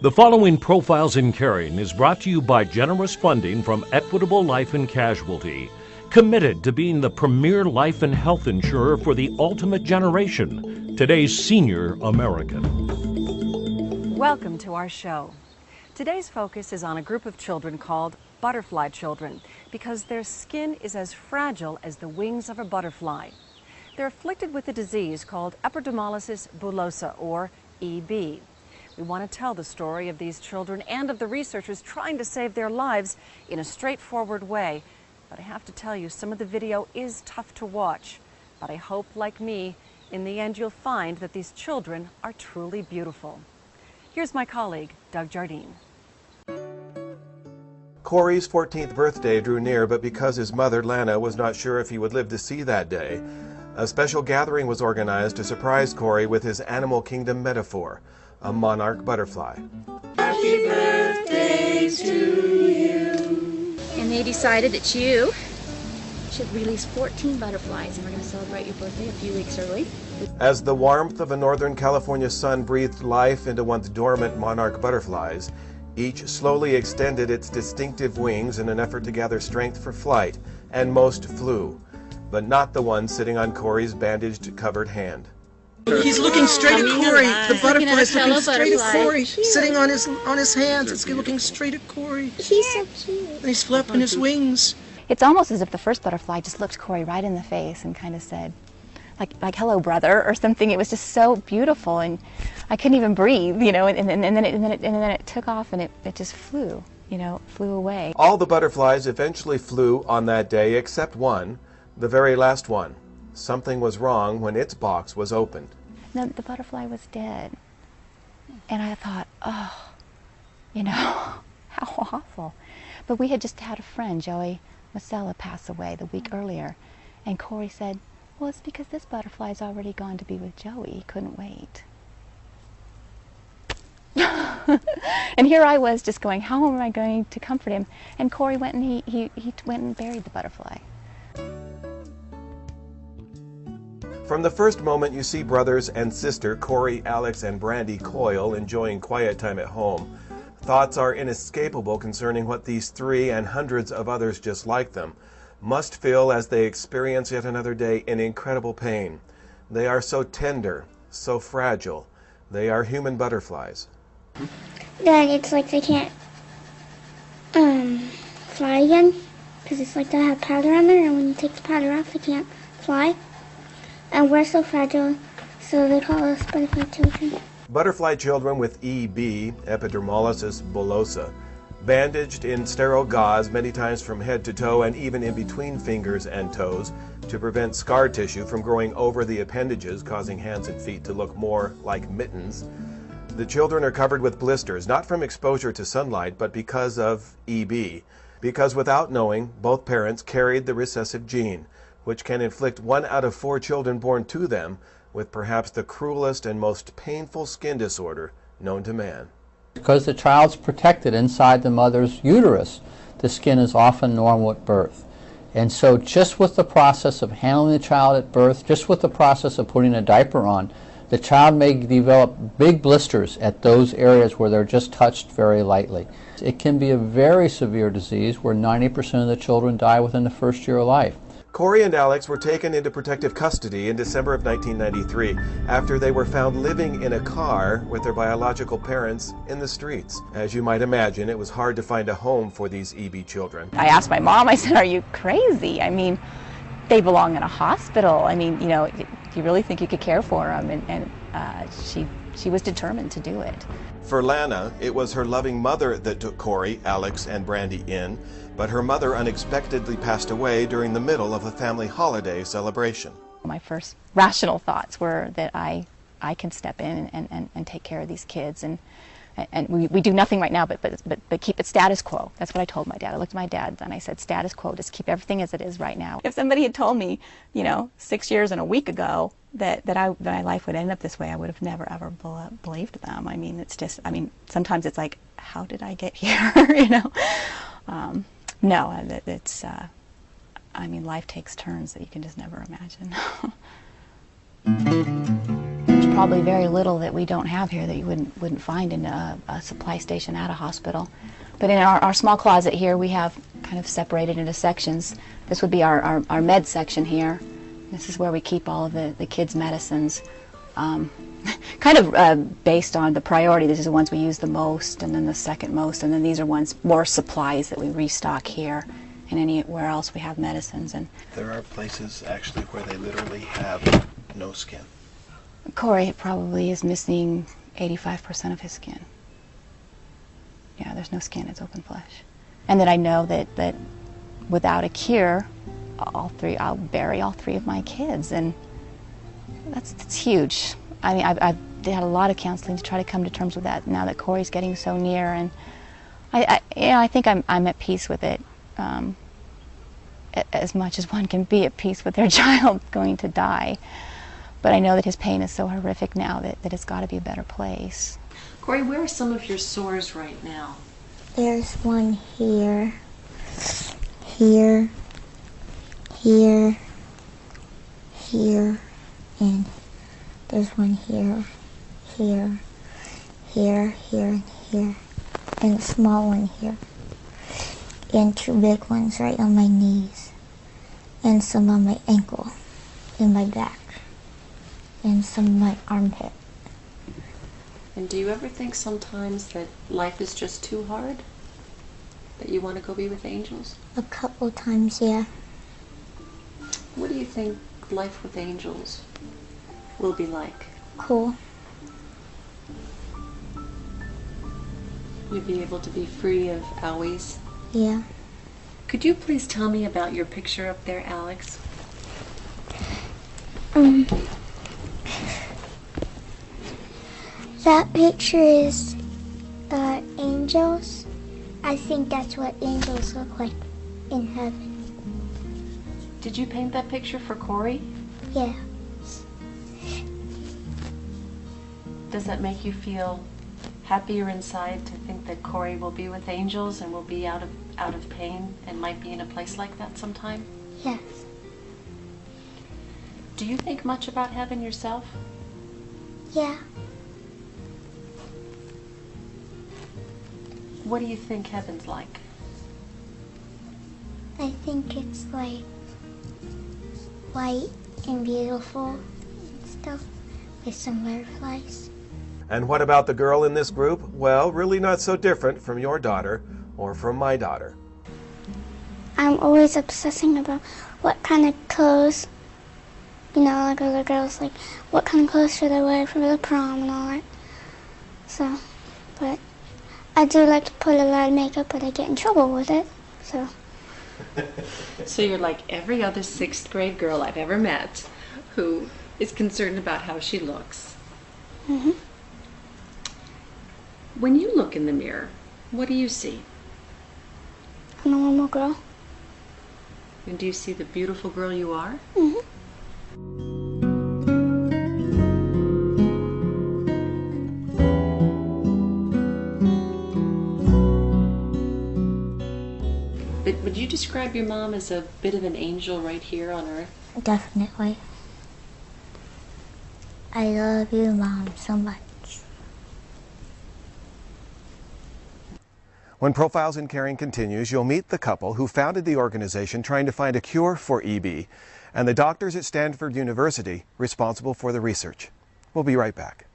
The following Profiles in Caring is brought to you by generous funding from Equitable Life and Casualty, committed to being the premier life and health insurer for the ultimate generation, today's senior American. Welcome to our show. Today's focus is on a group of children called butterfly children because their skin is as fragile as the wings of a butterfly. They're afflicted with a disease called Epidermolysis Bullosa, or EB. We want to tell the story of these children and of the researchers trying to save their lives in a straightforward way. But I have to tell you, some of the video is tough to watch. But I hope, like me, in the end you'll find that these children are truly beautiful. Here's my colleague, Doug Jardine. Corey's 14th birthday drew near, but because his mother, Lana, was not sure if he would live to see that day, a special gathering was organized to surprise Corey with his animal kingdom metaphor, a monarch butterfly. Happy birthday to you. And they decided that you should release 14 butterflies, and we're going to celebrate your birthday a few weeks early. As the warmth of a Northern California sun breathed life into once dormant monarch butterflies, each slowly extended its distinctive wings in an effort to gather strength for flight, and most flew, but not the one sitting on Corey's bandaged, covered hand. He's looking straight at Corey. The butterfly's looking straight butterfly. at Corey, sitting on his hands. It's looking straight at Corey. He's so cute. And he's flapping his wings. It's almost as if the first butterfly just looked Corey right in the face and kind of said, like hello, brother, or something. It was just so beautiful, and I couldn't even breathe, you know. And then it took off, and it just flew, you know, flew away. All the butterflies eventually flew on that day except one, the very last one. Something was wrong when its box was opened. No, the butterfly was dead, and I thought, oh, you know, how awful. But we had just had a friend, Joey Masella, pass away the week earlier, and Corey said, well, it's because this butterfly's already gone to be with Joey. He couldn't wait. And here I was just going, how am I going to comfort him? And Corey went and he went and buried the butterfly. From the first moment you see brothers and sister Corey, Alex, and Brandy Coyle enjoying quiet time at home, thoughts are inescapable concerning what these three and hundreds of others just like them must feel as they experience yet another day in incredible pain. They are so tender, so fragile. They are human butterflies. Dad, it's like they can't fly again, because it's like they have powder on there, and when you take the powder off, they can't fly. And we're so fragile, so they call us butterfly children. Butterfly children with EB, Epidermolysis Bullosa, bandaged in sterile gauze many times from head to toe and even in between fingers and toes to prevent scar tissue from growing over the appendages, causing hands and feet to look more like mittens. The children are covered with blisters, not from exposure to sunlight, but because of EB. Because without knowing, both parents carried the recessive gene, which can inflict 1 out of 4 children born to them with perhaps the cruelest and most painful skin disorder known to man. Because the child's protected inside the mother's uterus, the skin is often normal at birth. And so just with the process of handling the child at birth, just with the process of putting a diaper on, the child may develop big blisters at those areas where they're just touched very lightly. It can be a very severe disease where 90% of the children die within the first year of life. Corey and Alex were taken into protective custody in December of 1993 after they were found living in a car with their biological parents in the streets. As you might imagine, it was hard to find a home for these EB children. I asked my mom, I said, are you crazy? I mean, they belong in a hospital. I mean, you know, do you really think you could care for them? And she was determined to do it. For Lana, it was her loving mother that took Corey, Alex, and Brandy in, but her mother unexpectedly passed away during the middle of a family holiday celebration. My first rational thoughts were that I can step in and take care of these kids, and we do nothing right now but keep it status quo. That's what I told my dad. I looked at my dad and I said, status quo, just keep everything as it is right now. If somebody had told me, you know, 6 years and a week ago that my life would end up this way, I would have never ever believed them. I mean, it's just, I mean, sometimes it's like, how did I get here? You know. No, it's, I mean, life takes turns that you can just never imagine. probably very little that we don't have here that you wouldn't find in a supply station at a hospital. But in our small closet here, we have kind of separated into sections. This would be our med section here. This is where we keep all of the kids' medicines. Kind of based on the priority. These are the ones we use the most, and then the second most, and then these are more supplies that we restock here, and anywhere else we have medicines. And there are places actually where they literally have no skin. Corey probably is missing 85% of his skin. Yeah, there's no skin, it's open flesh. And then I know that without a cure, I'll bury all three of my kids, and that's huge. I mean, I've had a lot of counseling to try to come to terms with that now that Corey's getting so near, and I think I'm at peace with it, as much as one can be at peace with their child going to die. But I know that his pain is so horrific now that it's got to be a better place. Corey, where are some of your sores right now? There's one here, here, here, here, and there's one here, here, here, here, and here, and a small one here, and two big ones right on my knees, and some on my ankle, and my back, and some on my armpit. And do you ever think sometimes that life is just too hard? That you want to go be with angels? A couple times, yeah. What do you think life with angels will be like? Cool. You'll be able to be free of owies? Yeah. Could you please tell me about your picture up there, Alex? That picture is angels. I think that's what angels look like in heaven. Did you paint that picture for Corey? Yeah. Does that make you feel happier inside to think that Corey will be with angels and will be out of pain and might be in a place like that sometime? Yes. Do you think much about heaven yourself? Yeah. What do you think heaven's like? I think it's like white and beautiful and stuff with some butterflies. And what about the girl in this group? Well, really not so different from your daughter or from my daughter. I'm always obsessing about what kind of clothes, like other girls, like what kind of clothes should I wear for the prom and all that. So, but I do like to put a lot of makeup, but I get in trouble with it, so. So you're like every other 6th grade girl I've ever met who is concerned about how she looks. Mm-hmm. When you look in the mirror, what do you see? A normal girl. And do you see the beautiful girl you are? Mm-hmm. But would you describe your mom as a bit of an angel right here on Earth? Definitely. I love you, Mom, so much. When Profiles in Caring continues, you'll meet the couple who founded the organization trying to find a cure for EB and the doctors at Stanford University responsible for the research. We'll be right back.